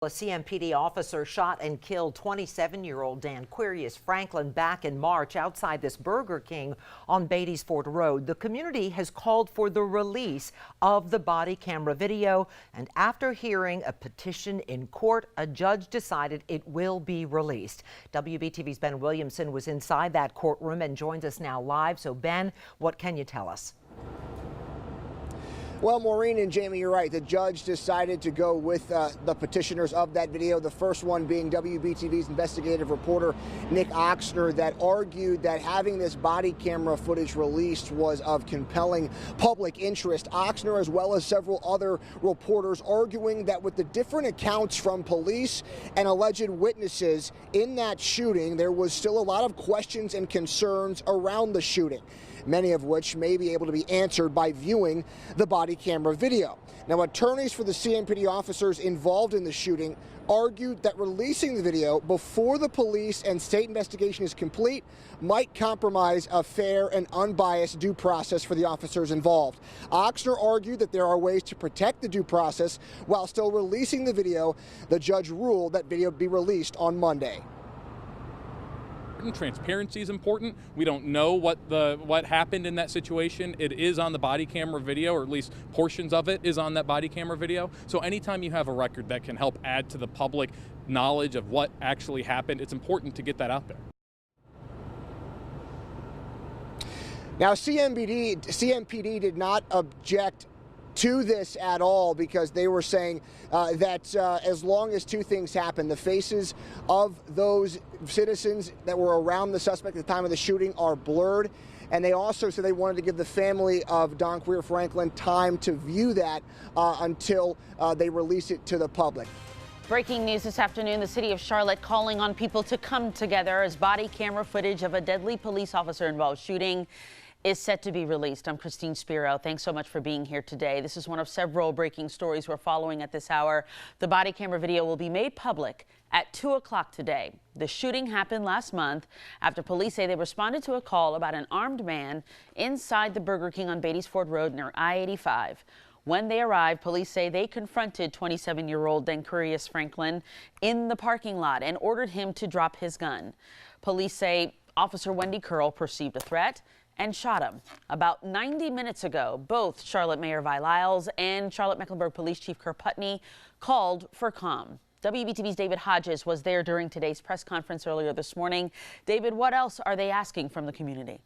A CMPD officer shot and killed 27-year-old Danquarius Franklin back in March outside this Burger King on Beatty's Ford Road. The community has called for the release of the body camera video, and after hearing a petition in court, a judge decided it will be released. WBTV's Ben Williamson was inside that courtroom and joins us now live. So Ben, what can you tell us? Well, Maureen and Jamie, you're right. The judge decided to go with the petitioners of that video, the first one being WBTV's investigative reporter Nick Oxner, that argued that having this body camera footage released was of compelling public interest. Oxner, as well as several other reporters, arguing that with the different accounts from police and alleged witnesses in that shooting, there was still a lot of questions and concerns around the shooting, many of which may be able to be answered by viewing the body camera video. Now, attorneys for the CMPD officers involved in the shooting argued that releasing the video before the police and state investigation is complete might compromise a fair and unbiased due process for the officers involved. Oxner argued that there are ways to protect the due process while still releasing the video. The judge ruled that video be released on Monday. Transparency is important. We don't know what happened in that situation. It is on the body camera video, or at least portions of it is on that body camera video. So anytime you have a record that can help add to the public knowledge of what actually happened, it's important to get that out there. Now, CMPD did not object to this at all, because they were saying that as long as two things happen, the faces of those citizens that were around the suspect at the time of the shooting are blurred. And they also said they wanted to give the family of Danquarius Franklin time to view that until they release it to the public. Breaking news this afternoon, the city of Charlotte calling on people to come together as body camera footage of a deadly police officer involved shooting is set to be released. I'm Christine Spiro. Thanks so much for being here today. This is one of several breaking stories we're following at this hour. The body camera video will be made public at 2 o'clock today. The shooting happened last month after police say they responded to a call about an armed man inside the Burger King on Beatty's Ford Road near I-85. When they arrived, police say they confronted 27-year-old Danquarius Franklin in the parking lot and ordered him to drop his gun. Police say Officer Wendy Curl perceived a threat and shot him. About 90 minutes ago, both Charlotte Mayor Vi Lyles and Charlotte-Mecklenburg Police Chief Kurt Putney called for calm. WBTV's David Hodges was there during today's press conference earlier this morning. David, what else are they asking from the community?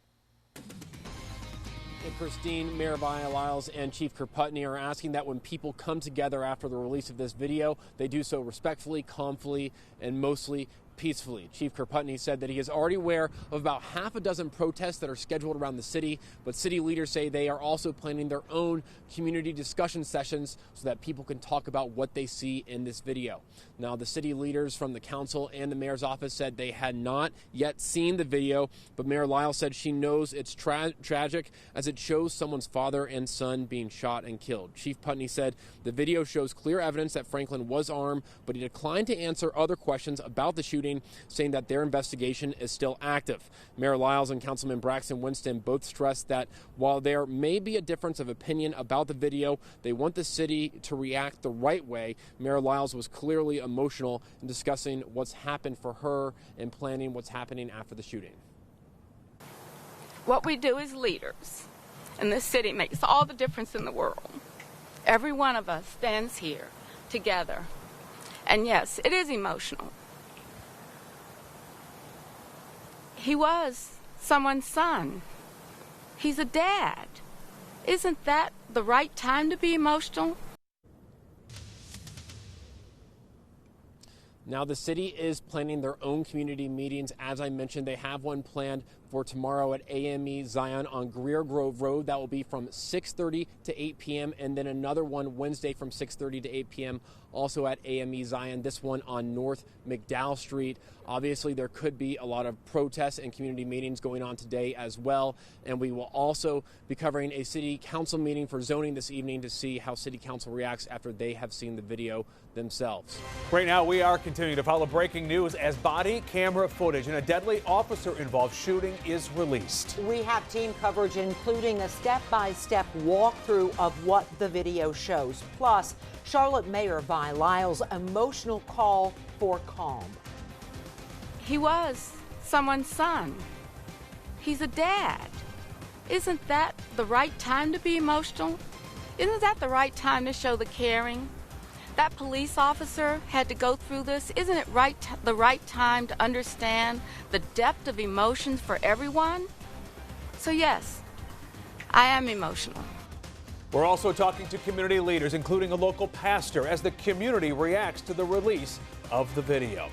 And Christine, Mayor Vi Lyles and Chief Kurt Putney are asking that when people come together after the release of this video, they do so respectfully, calmly, and mostly peacefully. Chief Kurt Putney said that he is already aware of about half a dozen protests that are scheduled around the city, but city leaders say they are also planning their own community discussion sessions so that people can talk about what they see in this video. Now, the city leaders from the council and the mayor's office said they had not yet seen the video, but Mayor Lyles said she knows it's tragic as it shows someone's father and son being shot and killed. Chief Putney said the video shows clear evidence that Franklin was armed, but he declined to answer other questions about the shooting, saying that their investigation is still active. Mayor Lyles and Councilman Braxton Winston both stressed that while there may be a difference of opinion about the video, they want the city to react the right way. Mayor Lyles was clearly emotional in discussing what's happened for her and planning what's happening after the shooting. What we do as leaders in this city makes all the difference in the world. Every one of us stands here together. And yes, it is emotional. He was someone's son. He's a dad. Isn't that the right time to be emotional? Now, the city is planning their own community meetings. As I mentioned, they have one planned for tomorrow at AME Zion on Greer Grove Road. That will be from 6:30 to 8 p.m. and then another one Wednesday from 6:30 to 8 p.m. also at AME Zion, this one on North McDowell Street. Obviously, there could be a lot of protests and community meetings going on today as well. And we will also be covering a city council meeting for zoning this evening to see how city council reacts after they have seen the video themselves. Right now, we are continuing to follow breaking news as body camera footage in a deadly officer-involved shooting is released. We have team coverage including a step-by-step walkthrough of what the video shows. Plus, Charlotte Mayor Vi Lyles' emotional call for calm. He was someone's son. He's a dad. Isn't that the right time to be emotional? Isn't that the right time to show the caring? That police officer had to go through this. Isn't it the right time to understand the depth of emotions for everyone? So yes, I am emotional. We're also talking to community leaders, including a local pastor, as the community reacts to the release of the video.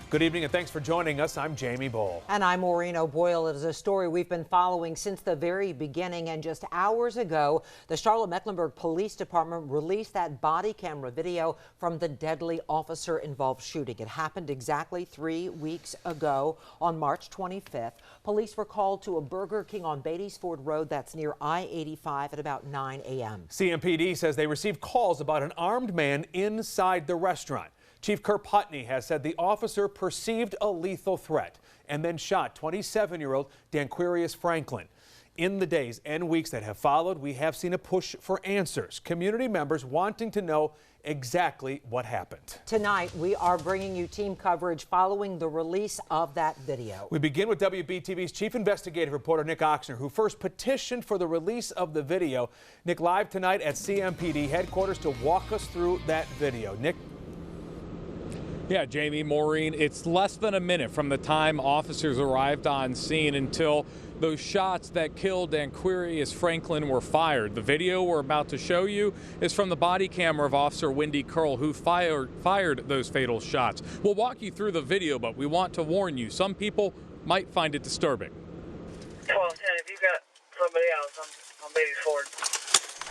Good evening and thanks for joining us. I'm Jamie Bowl. And I'm Maureen O'Boyle. It is a story we've been following since the very beginning. And just hours ago, the Charlotte-Mecklenburg Police Department released that body camera video from the deadly officer-involved shooting. It happened exactly 3 weeks ago on March 25th. Police were called to a Burger King on Beatties Ford Road that's near I-85 at about 9 a.m. CMPD says they received calls about an armed man inside the restaurant. Chief Putney has said the officer perceived a lethal threat and then shot 27-year-old Danquarius Franklin. In the days and weeks that have followed, we have seen a push for answers. Community members wanting to know exactly what happened. Tonight, we are bringing you team coverage following the release of that video. We begin with WBTV's chief investigative reporter Nick Oxner, who first petitioned for the release of the video. Nick, live tonight at CMPD headquarters to walk us through that video. Nick? Yeah, Jamie, Maureen, it's less than a minute from the time officers arrived on scene until those shots that killed Danquarius Franklin were fired. The video we're about to show you is from the body camera of Officer Wendy Curl, who fired those fatal shots. We'll walk you through the video, but we want to warn you, some people might find it disturbing. 12-10, if you got somebody else, I'm Beatties Ford.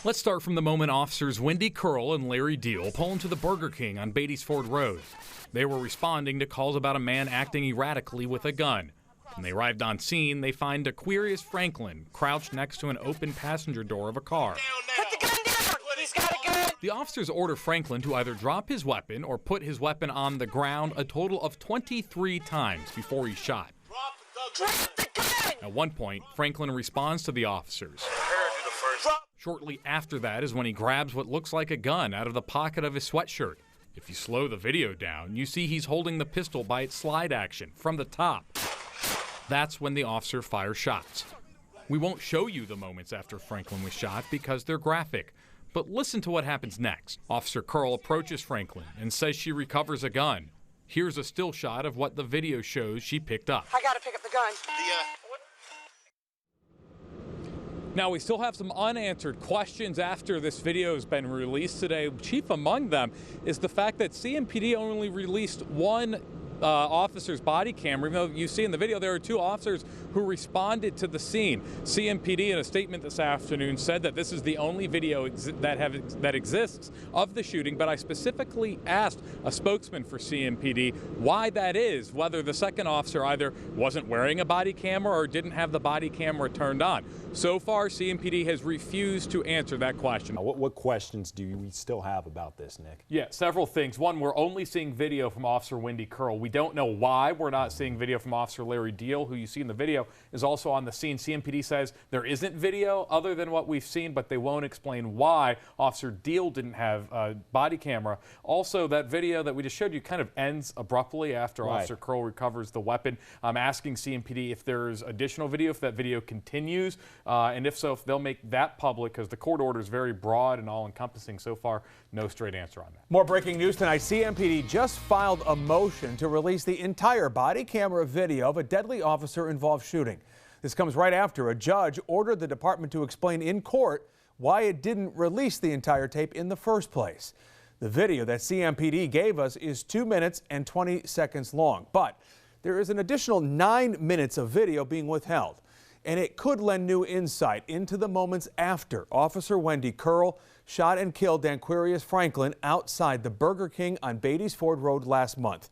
Let's start from the moment officers Wendy Curl and Larry Deal pull into the Burger King on Beatties Ford Road. They were responding to calls about a man acting erratically with a gun. When they arrived on scene, they find Danquarius Franklin crouched next to an open passenger door of a car. Put the gun down! He's got a gun! The officers order Franklin to either drop his weapon or put his weapon on the ground a total of 23 times before he's shot. Drop the gun! At one point, Franklin responds to the officers. Shortly after that is when he grabs what looks like a gun out of the pocket of his sweatshirt. If you slow the video down, you see he's holding the pistol by its slide action from the top. That's when the officer fires shots. We won't show you the moments after Franklin was shot because they're graphic. But listen to what happens next. Officer Curl approaches Franklin and says she recovers a gun. Here's a still shot of what the video shows she picked up. I gotta pick up the gun. Now, we still have some unanswered questions after this video has been released today. Chief among them is the fact that CMPD only released one officer's body camera. Even though you see in the video there are two officers who responded to the scene. CMPD in a statement this afternoon said that this is the only video that exists of the shooting, but I specifically asked a spokesman for CMPD why that is, whether the second officer either wasn't wearing a body camera or didn't have the body camera turned on. So far, CMPD has refused to answer that question. What questions do we still have about this, Nick? Yeah, several things. One, we're only seeing video from Officer Wendy Curl. We don't know why we're not seeing video from Officer Larry Deal, who you see in the video is also on the scene. CMPD says there isn't video other than what we've seen, but they won't explain why Officer Deal didn't have a body camera. Also, that video that we just showed you kind of ends abruptly after Officer Curl recovers the weapon. I'm asking CMPD if there's additional video, if that video continues, and if so, if they'll make that public, because the court order is very broad and all-encompassing. So far, no straight answer on that. More breaking news tonight. CMPD just filed a motion to release the entire body camera video of a deadly officer-involved shooting. This comes right after a judge ordered the department to explain in court why it didn't release the entire tape in the first place. The video that CMPD gave us is 2 minutes and 20 seconds long, but there is an additional 9 minutes of video being withheld, and it could lend new insight into the moments after Officer Wendy Curl shot and killed Danquarius Franklin outside the Burger King on Beatties Ford Road last month.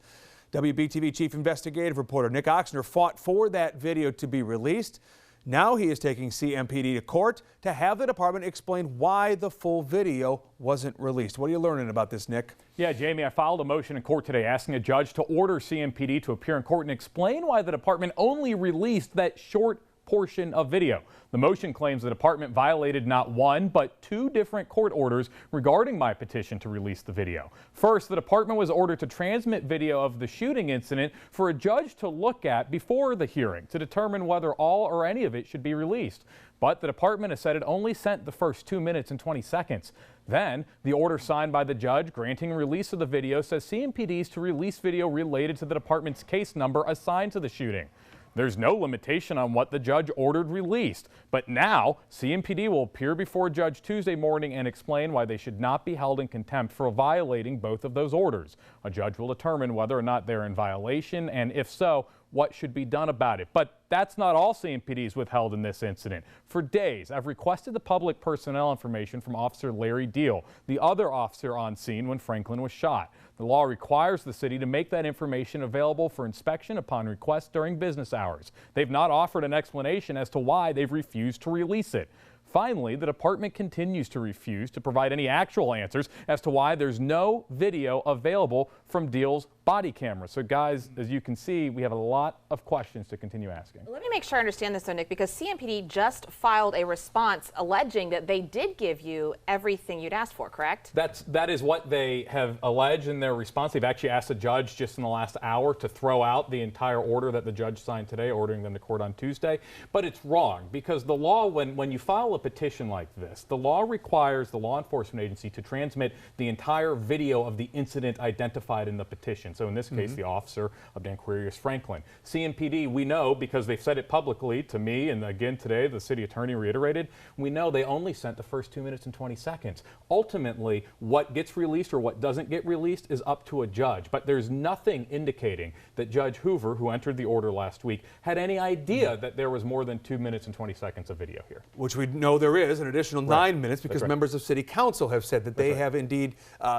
WBTV Chief Investigative Reporter Nick Oxner fought for that video to be released. Now he is taking CMPD to court to have the department explain why the full video wasn't released. What are you learning about this, Nick? Yeah, Jamie, I filed a motion in court today asking a judge to order CMPD to appear in court and explain why the department only released that short portion of video. The motion claims the department violated not one, but two different court orders regarding my petition to release the video. First, the department was ordered to transmit video of the shooting incident for a judge to look at before the hearing to determine whether all or any of it should be released. But the department has said it only sent the first 2 minutes and 20 seconds. Then, the order signed by the judge granting release of the video says CMPD is to release video related to the department's case number assigned to the shooting. There's no limitation on what the judge ordered released, but now CMPD will appear before a judge Tuesday morning and explain why they should not be held in contempt for violating both of those orders. A judge will determine whether or not they're in violation, and if so, what should be done about it. But that's not all CMPD's withheld in this incident. For days, I've requested the public personnel information from Officer Larry Deal, the other officer on scene when Franklin was shot. The law requires the city to make that information available for inspection upon request during business hours. They've not offered an explanation as to why they've refused to release it. Finally, the department continues to refuse to provide any actual answers as to why there's no video available from Deal's body camera. So guys, as you can see, we have a lot of questions to continue asking. Let me make sure I understand this though, Nick, because CMPD just filed a response alleging that they did give you everything you'd asked for, correct? That is what they have alleged in their response. They've actually asked the judge just in the last hour to throw out the entire order that the judge signed today, ordering them to court on Tuesday. But it's wrong, because the law, when you file a petition like this, the law requires the law enforcement agency to transmit the entire video of the incident identified in the petition. So in this case, the officer of Danquarius Franklin. CMPD, we know, because they've said it publicly to me, and again today the city attorney reiterated, we know they only sent the first 2 minutes and 20 seconds. Ultimately, what gets released or what doesn't get released is up to a judge. But there's nothing indicating that Judge Hoover, who entered the order last week, had any idea that there was more than 2 minutes and 20 seconds of video here. Which we know there is an additional 9 minutes because members of City Council have said that they have indeed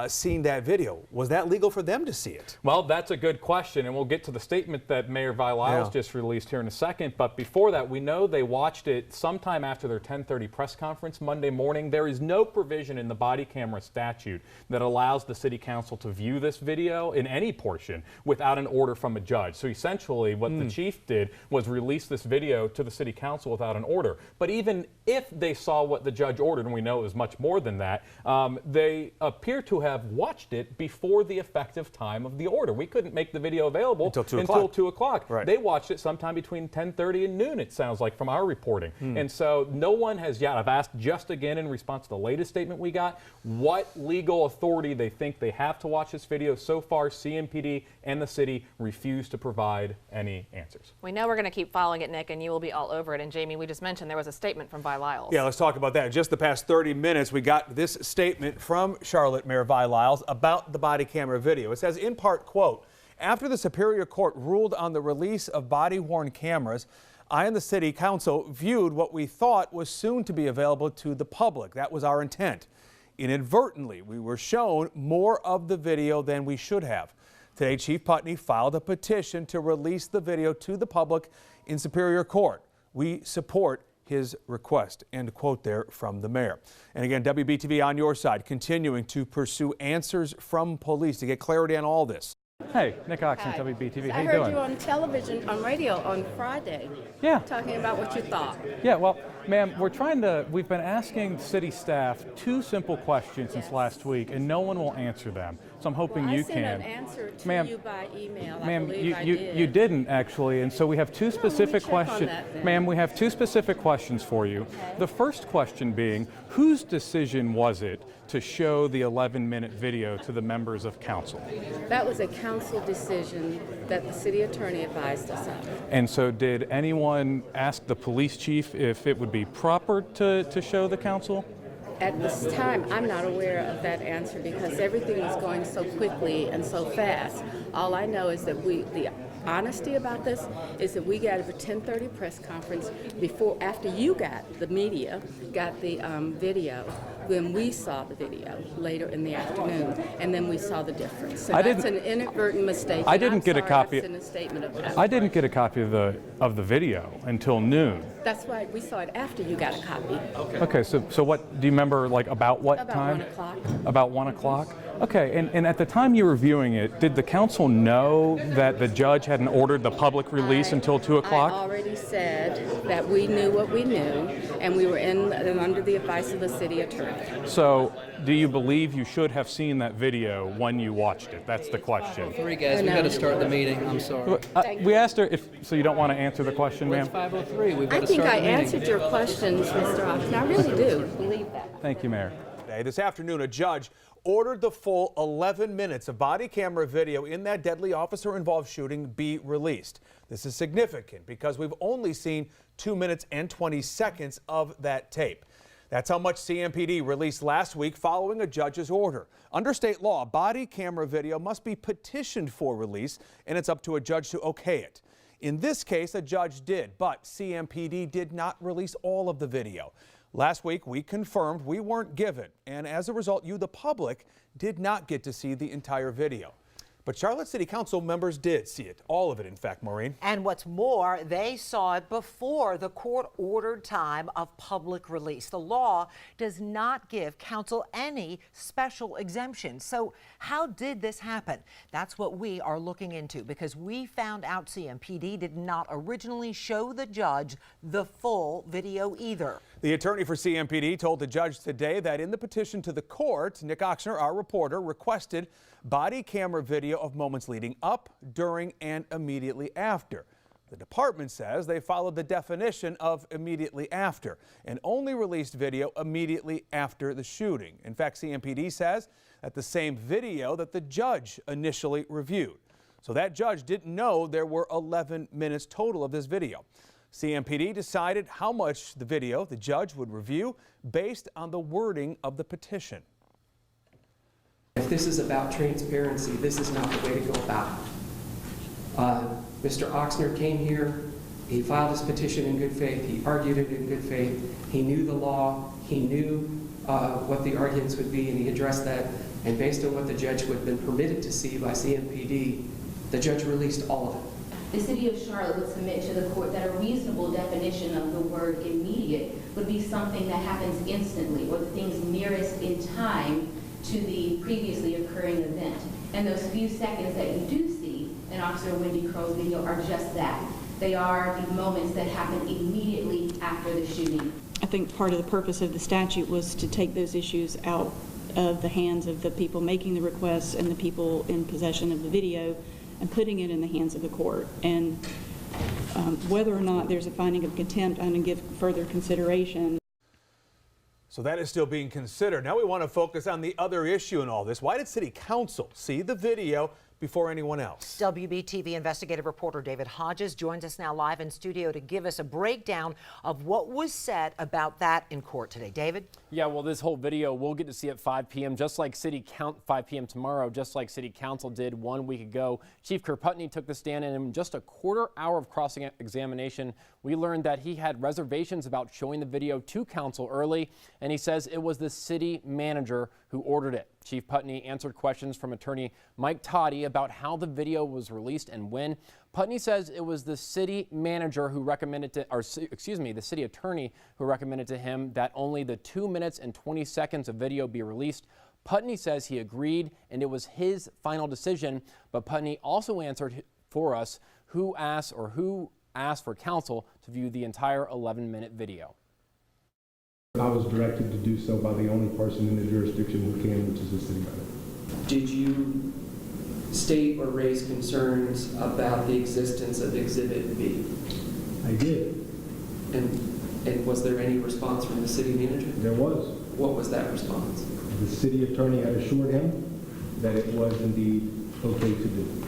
seen that video. Was that legal for them to see it? Well, that's a good question, and we'll get to the statement that Mayor Vilas just released here in a second. But before that, we know they watched it sometime after their 10:30 press conference Monday morning. There is no provision in the body camera statute that allows the City Council to view this video in any portion without an order from a judge. So essentially, what the chief did was release this video to the City Council without an order. But even if they saw what the judge ordered, and we know it was much more than that, they appear to have watched it before the effective time of the order. We couldn't make the video available until 2 o'clock. Right. They watched it sometime between 10:30 and noon, it sounds like, from our reporting. And so no one has yet. I've asked just again in response to the latest statement we got, what legal authority they think they have to watch this video. So far, CMPD and the city refuse to provide any answers. We know we're going to keep following it, Nick, and you will be all over it. And Jamie, we just mentioned there was a statement from Vi Lyles. Yeah, let's talk about that. Just the past 30 minutes, we got this statement from Charlotte Mayor Vi Lyles about the body camera video. It says, in part, quote, after the Superior Court ruled on the release of body-worn cameras, I and the City Council viewed what we thought was soon to be available to the public. That was our intent. Inadvertently, we were shown more of the video than we should have. Today, Chief Putney filed a petition to release the video to the public in Superior Court. We support his request. End quote there from the mayor. And again, WBTV on your side, continuing to pursue answers from police to get clarity on all this. Hey, Nick Oxon, WBTV. How you doing? I heard you on television, on radio on Friday. Yeah. Talking about what you thought. Yeah, well, ma'am, we've been asking city staff two simple questions since last week, and no one will answer them. So I'm hoping you can. I sent an answer to you by email. Ma'am, you didn't actually, and so we have two specific questions. Ma'am, we have two specific questions for you. Okay. The first question being, whose decision was it to show the 11-minute video to the members of council? That was a council decision that the city attorney advised us of. And so did anyone ask the police chief if it would be proper to show the council? At this time, I'm not aware of that answer because everything was going so quickly and so fast. All I know is that the honesty about this is that we got a 10:30 press conference after you got the media, got the video. when we saw the video later in the afternoon, and then we saw the difference. So I that's didn't- an inadvertent mistake. I and didn't I'm get a sorry, copy- I've sent a statement of that. I didn't get a copy of the video until noon. That's right. We saw it after you got a copy. Okay, so what do you remember? Like about what About time? 1 o'clock. About 1 o'clock. Okay, and at the time you were viewing it, did the council know that the judge hadn't ordered the public release until 2 o'clock? I already said that we knew what we knew, and we were under the advice of the city attorney. So, do you believe you should have seen that video when you watched it? That's the question. Sorry, guys, we got to start the meeting. I'm sorry. We asked her if, so you don't want to answer the question, ma'am? It's 5:03. We've got I to think start I the meeting. answered your questions, Mr. Oxton. I really do believe that. Thank you, Mayor. This afternoon, a judge ordered the full 11 minutes of body camera video in that deadly officer-involved shooting be released. This is significant because we've only seen 2 minutes and 20 seconds of that tape. That's how much CMPD released last week following a judge's order. Under state law, body camera video must be petitioned for release, and it's up to a judge to okay it. In this case, a judge did, but CMPD did not release all of the video. Last week, we confirmed we weren't given, and as a result, you, the public, did not get to see the entire video. But Charlotte City Council members did see it, all of it, in fact, Maureen. And what's more, they saw it before the court-ordered time of public release. The law does not give council any special exemptions. So how did this happen? That's what we are looking into, because we found out CMPD did not originally show the judge the full video either. The attorney for CMPD told the judge today that in the petition to the court, Nick Oxner, our reporter, requested body camera video of moments leading up, during, and immediately after. The department says they followed the definition of immediately after and only released video immediately after the shooting. In fact, CMPD says that the same video that the judge initially reviewed. So that judge didn't know there were 11 minutes total of this video. CMPD decided how much the video the judge would review based on the wording of the petition. If this is about transparency, this is not the way to go about it. Mr. Oxner came here, he filed his petition in good faith, he argued it in good faith, he knew the law, he knew what the arguments would be, and he addressed that. And based on what the judge would have been permitted to see by CMPD, the judge released all of it. The City of Charlotte would submit to the court that a reasonable definition of the word immediate would be something that happens instantly, or the things nearest in time to the previously occurring event. And those few seconds that you do see in Officer Wendy Crow's video are just that. They are the moments that happen immediately after the shooting. I think part of the purpose of the statute was to take those issues out of the hands of the people making the requests and the people in possession of the video, and putting it in the hands of the court. And whether or not there's a finding of contempt, I'm going to give further consideration. So that is still being considered. Now we want to focus on the other issue in all this. Why did City Council see the video before anyone else? WBTV investigative reporter David Hodges joins us now live in studio to give us a breakdown of what was said about that in court today. David? Yeah, well, this whole video we'll get to see at 5 p.m. just like 5 p.m. tomorrow, just like City Council did 1 week ago. Chief Kirputney took the stand, and in just a quarter hour of cross-examination, we learned that he had reservations about showing the video to council early, and he says it was the city manager who ordered it. Chief Putney answered questions from attorney Mike Toddy about how the video was released and when. Putney says it was the city manager who recommended to, or excuse me, the city attorney who recommended to him that only the 2 minutes and 20 seconds of video be released. Putney says he agreed and it was his final decision, but Putney also answered for us who asked for counsel to view the entire 11-minute video. I was directed to do so by the only person in the jurisdiction who can, which is the city manager. Did you state or raise concerns about the existence of Exhibit B? I did. And was there any response from the city manager? There was. What was that response? The city attorney had assured him that it was indeed okay to do.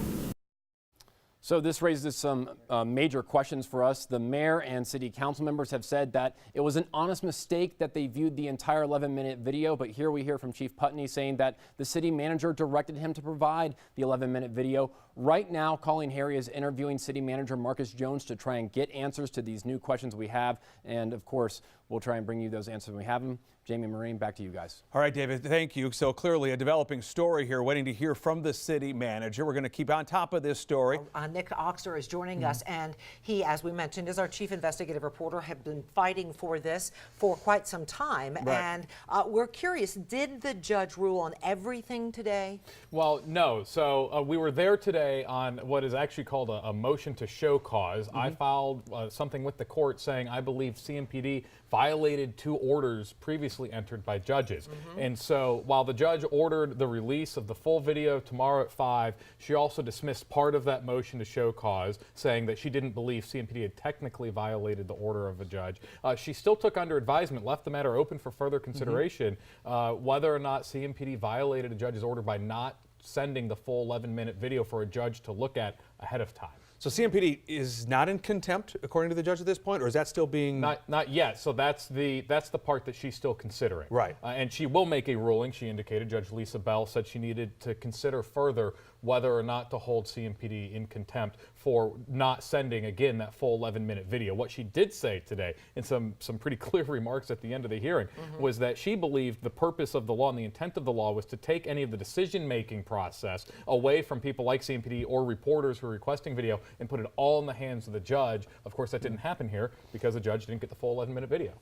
So this raises some major questions for us. The mayor and city council members have said that it was an honest mistake that they viewed the entire 11-minute video, but here we hear from Chief Putney saying that the city manager directed him to provide the 11-minute video Right now, Colleen Harry is interviewing City Manager Marcus Jones to try and get answers to these new questions we have. And of course, we'll try and bring you those answers when we have them. Jamie, Marine, back to you guys. All right, David, thank you. So clearly a developing story here, waiting to hear from the city manager. We're going to keep on top of this story. Nick Oxner is joining us, and he, as we mentioned, is our chief investigative reporter, have been fighting for this for quite some time. Right. And we're curious, did the judge rule on everything today? Well, no. So we were there today on what is actually called a motion to show cause. I filed something with the court saying I believe CMPD violated 2 orders previously entered by judges. And so while the judge ordered the release of the full video tomorrow at 5, she also dismissed part of that motion to show cause, saying that she didn't believe CMPD had technically violated the order of a judge. She still took under advisement, left the matter open for further consideration, whether or not CMPD violated a judge's order by not sending the full 11-minute video for a judge to look at ahead of time. So CMPD is not in contempt, according to the judge at this point, or is that still being... Not yet. So that's the part that she's still considering. Right. And she will make a ruling, she indicated. Judge Lisa Bell said she needed to consider further whether or not to hold CMPD in contempt for not sending, again, that full 11-minute video. What she did say today, in some pretty clear remarks at the end of the hearing, was that she believed the purpose of the law and the intent of the law was to take any of the decision-making process away from people like CMPD or reporters who are requesting video and put it all in the hands of the judge. Of course, that didn't happen here because the judge didn't get the full 11-minute video.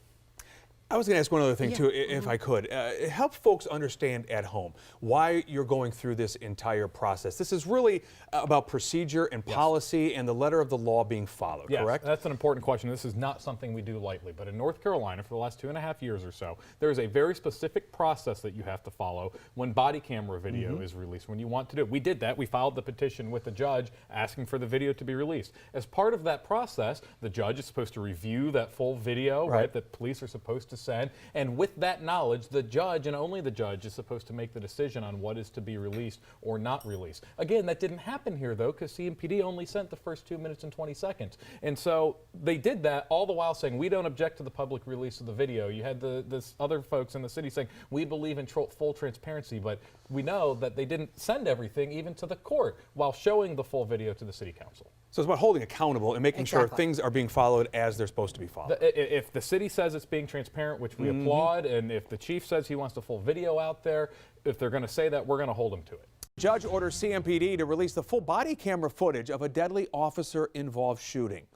I was going to ask one other thing, too, if I could. Help folks understand at home why you're going through this entire process. This is really about procedure and policy and the letter of the law being followed, correct? That's an important question. This is not something we do lightly. But in North Carolina, for the last 2.5 years or so, there is a very specific process that you have to follow when body camera video is released, when you want to do it. We did that. We filed the petition with the judge asking for the video to be released. As part of that process, the judge is supposed to review that full video, right, that police are supposed to send. And with that knowledge, the judge, and only the judge, is supposed to make the decision on what is to be released or not released. Again, that didn't happen here, though, because CMPD only sent the first 2 minutes and 20 seconds. And so they did that all the while saying, we don't object to the public release of the video. You had the other folks in the city saying, we believe in full transparency, but we know that they didn't send everything even to the court while showing the full video to the city council. So it's about holding accountable and making sure things are being followed as they're supposed to be followed. If the city says it's being transparent, which we applaud, and if the chief says he wants the full video out there, if they're going to say that, we're going to hold them to it. Judge orders CMPD to release the full body camera footage of a deadly officer-involved shooting.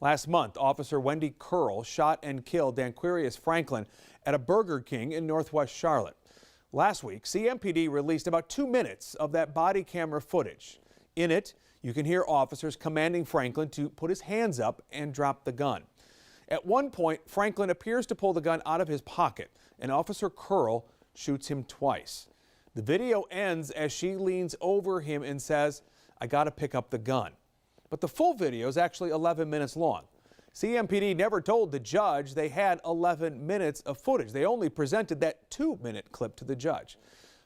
Last month, Officer Wendy Curl shot and killed Danquarius Franklin at a Burger King in Northwest Charlotte. Last week, CMPD released about 2 minutes of that body camera footage. In it, you can hear officers commanding Franklin to put his hands up and drop the gun. At one point, Franklin appears to pull the gun out of his pocket, and Officer Curl shoots him twice. The video ends as she leans over him and says, "I got to pick up the gun." But the full video is actually 11 minutes long. CMPD never told the judge they had 11 minutes of footage. They only presented that 2-minute clip to the judge.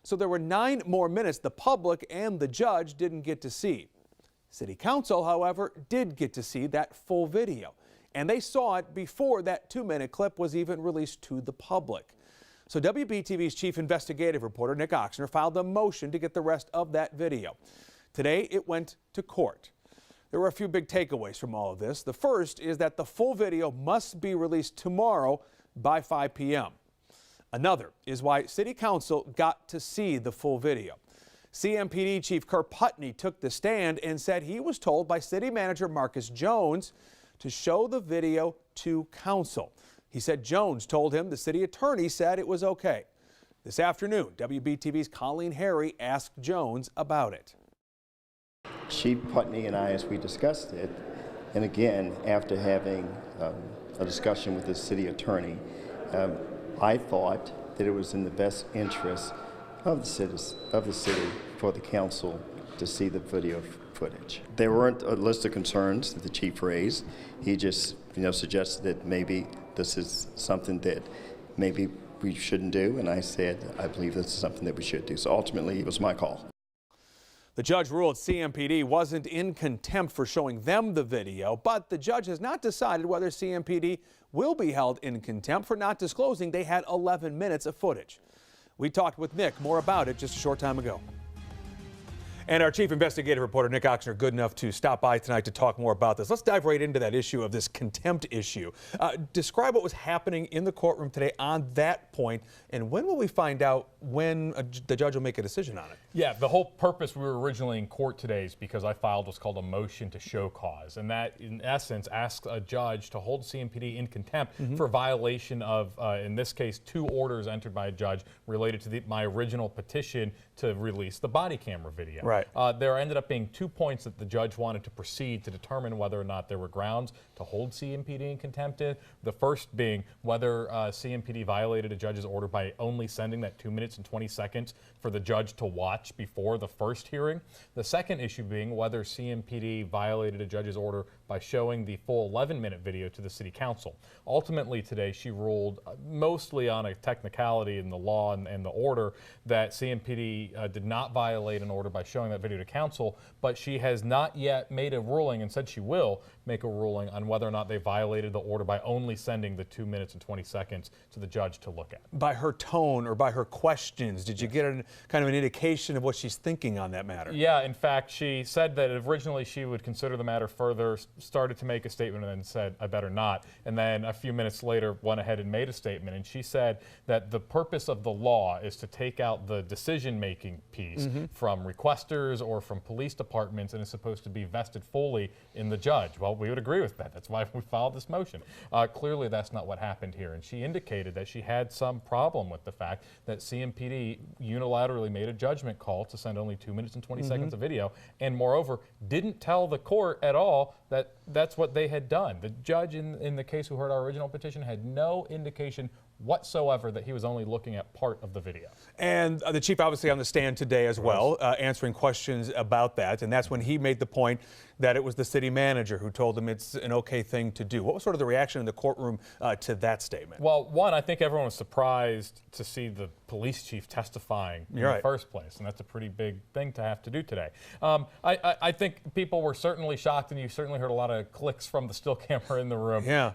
So there were 9 more minutes the public and the judge didn't get to see. City Council, however, did get to see that full video, and they saw it before that 2-minute clip was even released to the public. So WBTV's chief investigative reporter, Nick Oxner, filed a motion to get the rest of that video. Today, it went to court. There were a few big takeaways from all of this. The first is that the full video must be released tomorrow by 5 p.m. Another is why City Council got to see the full video. CMPD Chief Putney took the stand and said he was told by City Manager Marcus Jones to show the video to Council. He said Jones told him the city attorney said it was okay. This afternoon, WBTV's Colleen Harry asked Jones about it. Chief Putney and I, as we discussed it, and again, after having a discussion with the city attorney, I thought that it was in the best interest of the city for the council to see the video footage. There weren't a list of concerns that the chief raised. He just, suggested that maybe this is something that maybe we shouldn't do, and I said I believe this is something that we should do. So ultimately, it was my call. The judge ruled CMPD wasn't in contempt for showing them the video, but the judge has not decided whether CMPD will be held in contempt for not disclosing they had 11 minutes of footage. We talked with Nick more about it just a short time ago. And our chief investigative reporter, Nick Oxner, good enough to stop by tonight to talk more about this. Let's dive right into that issue of this contempt issue. Describe what was happening in the courtroom today on that point, and when will we find out when the judge will make a decision on it? Yeah, the whole purpose we were originally in court today is because I filed what's called a motion to show cause, and that, in essence, asks a judge to hold CMPD in contempt for violation of, in this case, 2 orders entered by a judge related to my original petition to release the body camera video. Right. There ended up being 2 points that the judge wanted to proceed to determine whether or not there were grounds to hold CMPD in contempt. The first being whether CMPD violated a judge's order by only sending that 2 minutes and 20 seconds for the judge to watch before the first hearing. The second issue being whether CMPD violated a judge's order by showing the full 11-minute video to the city council. Ultimately today she ruled mostly on a technicality in the law and the order that CMPD did not violate an order by showing that video to council, but she has not yet made a ruling and said she will make a ruling on whether or not they violated the order by only sending the 2 minutes and 20 seconds to the judge to look at. By her tone or by her questions, did you get kind of an indication of what she's thinking on that matter? Yeah, in fact, she said that originally she would consider the matter further, started to make a statement and then said, I better not. And then a few minutes later went ahead and made a statement. And she said that the purpose of the law is to take out the decision-making piece from requesters or from police departments, and is supposed to be vested fully in the judge. Well, we would agree with that. That's why we filed this motion. Clearly, that's not what happened here. And she indicated that she had some problem with the fact that CMPD unilaterally made a judgment call to send only 2 minutes and 20 seconds of video, and moreover, didn't tell the court at all that that's what they had done. The judge in the case who heard our original petition had no indication whatsoever that he was only looking at part of the video. And the chief obviously on the stand today as well, answering questions about that, and that's when he made the point that it was the city manager who told him it's an okay thing to do. What was sort of the reaction in the courtroom to that statement? Well, one, I think everyone was surprised to see the police chief testifying in the first place, and that's a pretty big thing to have to do today. I think people were certainly shocked, and you certainly heard a lot of clicks from the still camera in the room. Yeah.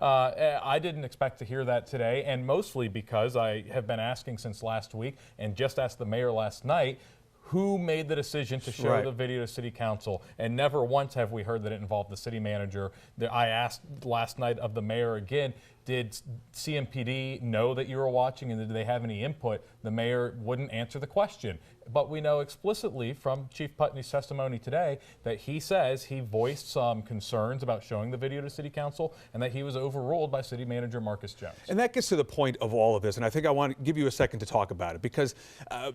I didn't expect to hear that today, and mostly because I have been asking since last week and just asked the mayor last night, who made the decision to show the video to city council, and never once have we heard that it involved the city manager. I asked last night of the mayor again, did CMPD know that you were watching, and did they have any input? The mayor wouldn't answer the question. But we know explicitly from Chief Putney's testimony today that he says he voiced some concerns about showing the video to city council, and that he was overruled by city manager Marcus Jones. And that gets to the point of all of this, and I think I want to give you a second to talk about it, because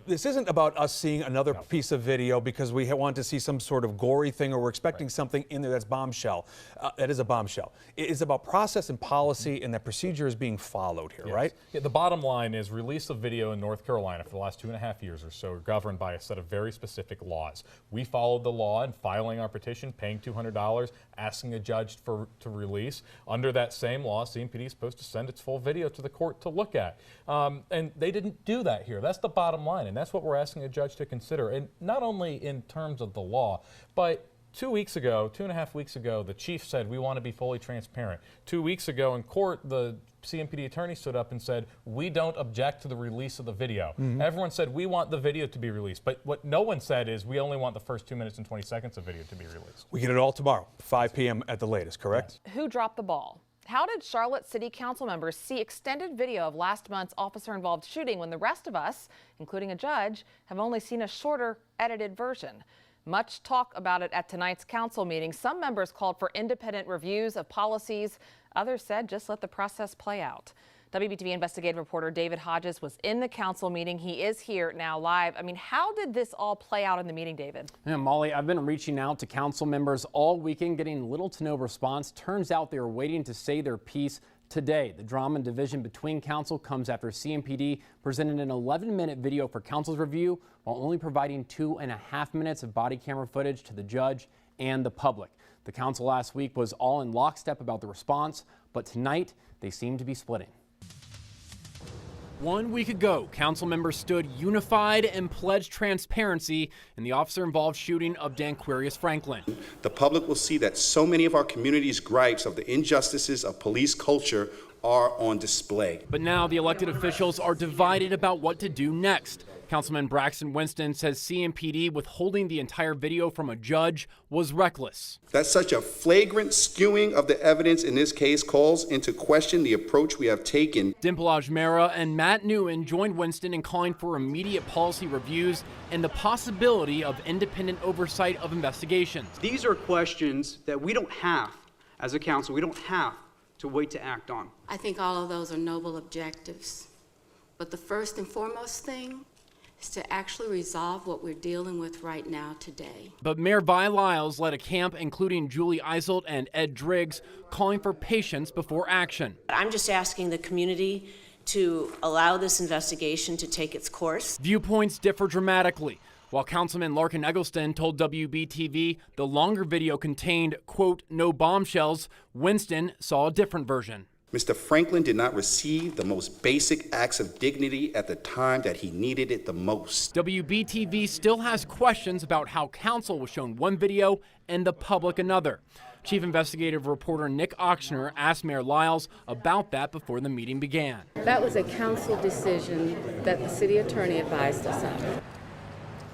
this isn't about us seeing another piece of video because we want to see some sort of gory thing, or we're expecting something in there that's bombshell. That is a bombshell. It is about process and policy, and that procedure is being followed here, right? Yeah, the bottom line is release of video in North Carolina for the last 2.5 years or so governed by a set of very specific laws. We followed the law in filing our petition, paying $200, asking a judge to release. Under that same law, CMPD is supposed to send its full video to the court to look at. And they didn't do that here. That's the bottom line, and that's what we're asking a judge to consider. And not only in terms of the law, but 2.5 weeks ago, the chief said we want to be fully transparent. 2 weeks ago in court, the CMPD attorney stood up and said, we don't object to the release of the video. Everyone said we want the video to be released, but what no one said is we only want the first 2 minutes and 20 seconds of video to be released. We get it all tomorrow, 5 p.m. at the latest, correct? Who dropped the ball? How did Charlotte City Council members see extended video of last month's officer-involved shooting when the rest of us, including a judge, have only seen a shorter, edited version? Much talk about it at tonight's council meeting. Some members called for independent reviews of policies. Others said just let the process play out. WBTV investigative reporter David Hodges was in the council meeting. He is here now live. I mean, how did this all play out in the meeting, David? Yeah, Molly, I've been reaching out to council members all weekend, getting little to no response. Turns out they were waiting to say their piece today. The drama and division between council comes after CMPD presented an 11-minute video for council's review while only providing 2.5 minutes of body camera footage to the judge and the public. The council last week was all in lockstep about the response, but tonight they seem to be splitting. 1 week ago, council members stood unified and pledged transparency in the officer-involved shooting of Danquarius Franklin. The public will see that so many of our community's gripes of the injustices of police culture are on display. But now the elected officials are divided about what to do next. Councilman Braxton Winston says CMPD withholding the entire video from a judge was reckless. That such a flagrant skewing of the evidence in this case calls into question the approach we have taken. Dimple Ajmera and Matt Nguyen joined Winston in calling for immediate policy reviews and the possibility of independent oversight of investigations. These are questions that we don't have, as a council, we don't have to wait to act on. I think all of those are noble objectives. But the first and foremost thing is to actually resolve what we're dealing with right now today. But Mayor Vi Lyles led a camp including Julie Eiselt and Ed Driggs calling for patience before action. I'm just asking the community to allow this investigation to take its course. Viewpoints differ dramatically. While Councilman Larkin Eggleston told WBTV the longer video contained, quote, no bombshells, Winston saw a different version. Mr. Franklin did not receive the most basic acts of dignity at the time that he needed it the most. WBTV still has questions about how council was shown one video and the public another. Chief investigative reporter Nick Ochsner asked Mayor Lyles about that before the meeting began. That was a council decision that the city attorney advised us of.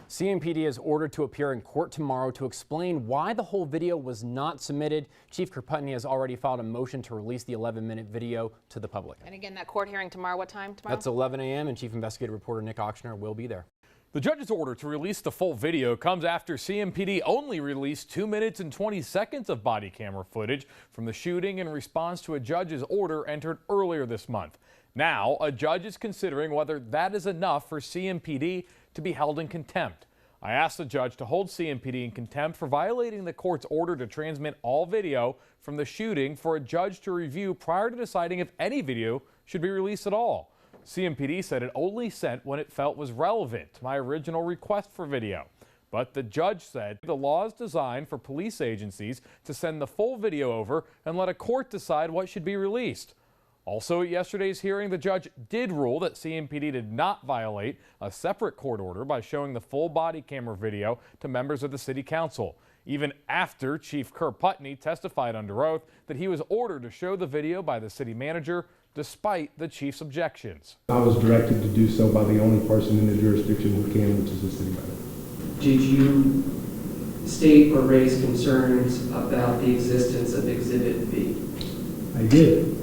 CMPD is ordered to appear in court tomorrow to explain why the whole video was not submitted. Chief Kruputny has already filed a motion to release the 11-minute video to the public. And again, that court hearing tomorrow, what time tomorrow? That's 11 a.m. and Chief Investigative Reporter Nick Ochsner will be there. The judge's order to release the full video comes after CMPD only released 2 minutes and 20 seconds of body camera footage from the shooting in response to a judge's order entered earlier this month. Now, a judge is considering whether that is enough for CMPD to be held in contempt. I asked the judge to hold CMPD in contempt for violating the court's order to transmit all video from the shooting for a judge to review prior to deciding if any video should be released at all. CMPD said it only sent when it felt was relevant to my original request for video. But the judge said the law is designed for police agencies to send the full video over and let a court decide what should be released. Also at yesterday's hearing, the judge did rule that CMPD did not violate a separate court order by showing the full body camera video to members of the city council, even after Chief Kruputny testified under oath that he was ordered to show the video by the city manager despite the chief's objections. I was directed to do so by the only person in the jurisdiction who can, which is the city manager. Did you state or raise concerns about the existence of Exhibit B? I did.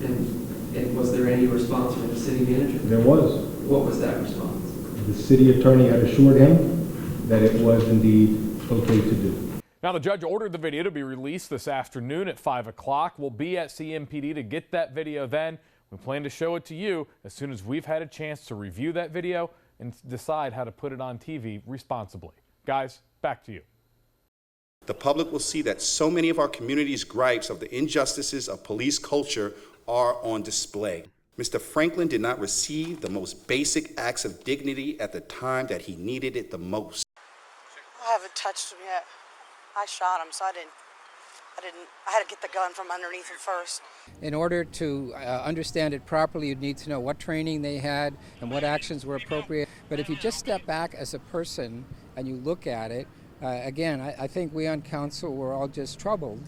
And was there any response from the city manager? There was. What was that response? The city attorney had assured him that it was indeed okay to do. Now, the judge ordered the video to be released this afternoon at 5 o'clock. We'll be at CMPD to get that video then. We plan to show it to you as soon as we've had a chance to review that video and decide how to put it on TV responsibly. Guys, back to you. The public will see that so many of our community's gripes of the injustices of police culture are on display. Mr. Franklin did not receive the most basic acts of dignity at the time that he needed it the most. I haven't touched him yet. I shot him, so I had to get the gun from underneath him first. In order to understand it properly, you'd need to know what training they had and what actions were appropriate. But if you just step back as a person and you look at it, again, I think we on council were all just troubled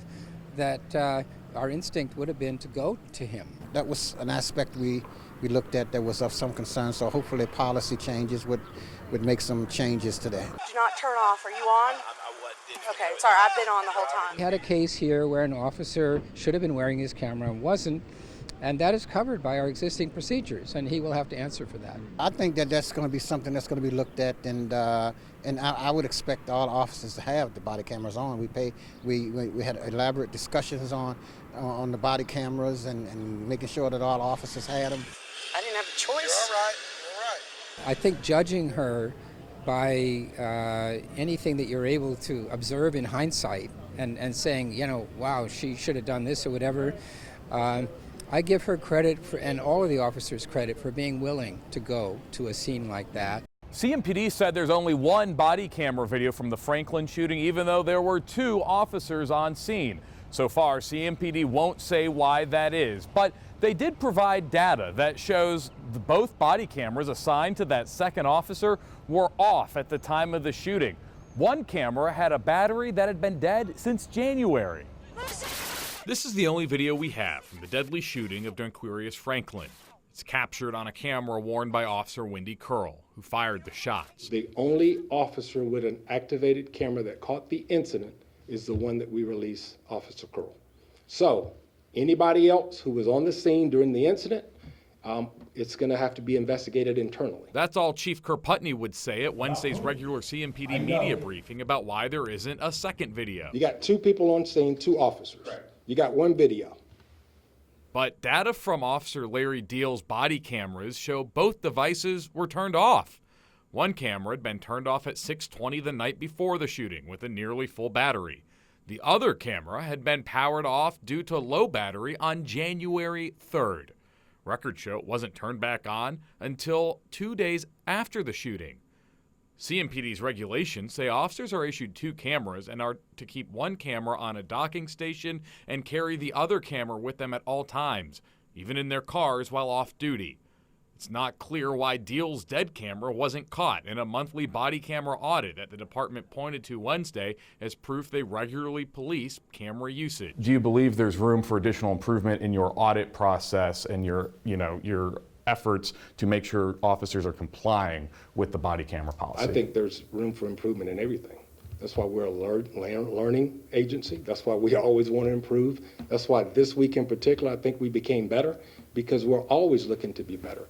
that our instinct would have been to go to him. That was an aspect we looked at that was of some concern, so hopefully policy changes would make some changes to that. Do not turn off. Are you on? Okay, sorry, I've been on the whole time. We had a case here where an officer should have been wearing his camera and wasn't, and that is covered by our existing procedures, and he will have to answer for that. I think that that's going to be something that's going to be looked at, and I would expect all officers to have the body cameras on. We had elaborate discussions on the body cameras and making sure that all officers had them. I didn't have a choice. You're all right. I think judging her by anything that you're able to observe in hindsight and saying, you know, wow, she should have done this or whatever, I give her credit and all of the officers credit for being willing to go to a scene like that. CMPD said there's only one body camera video from the Franklin shooting, even though there were 2 officers on scene. So far, CMPD won't say why that is, but they did provide data that shows both body cameras assigned to that second officer were off at the time of the shooting. One camera had a battery that had been dead since January. This is the only video we have from the deadly shooting of Danquarius Franklin. It's captured on a camera worn by Officer Wendy Curl, who fired the shots. The only officer with an activated camera that caught the incident is the one that we released, Officer Curl. So anybody else who was on the scene during the incident, it's going to have to be investigated internally. That's all Chief Kirkputney would say at Wednesday's regular CMPD media briefing about why there isn't a second video. You got 2 people on scene, 2 officers. Right. You got 1 video. But data from Officer Larry Deal's body cameras show both devices were turned off. One camera had been turned off at 6:20 the night before the shooting with a nearly full battery. The other camera had been powered off due to low battery on January 3rd. Records show it wasn't turned back on until 2 days after the shooting. CMPD's regulations say officers are issued 2 cameras and are to keep one camera on a docking station and carry the other camera with them at all times, even in their cars while off duty. It's not clear why Deal's dead camera wasn't caught in a monthly body camera audit that the department pointed to Wednesday as proof they regularly police camera usage. Do you believe there's room for additional improvement in your audit process and your efforts to make sure officers are complying with the body camera policy? I think there's room for improvement in everything. That's why we're a learning agency. That's why we always want to improve. That's why this week in particular, I think we became better because we're always looking to be better.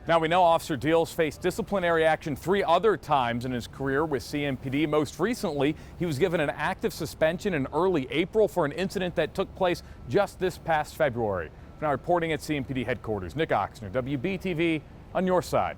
Now we know Officer Deals faced disciplinary action 3 other times in his career with CMPD. Most recently, he was given an active suspension in early April for an incident that took place just this past February. Now reporting at CMPD headquarters, Nick Oxner, WBTV on your side.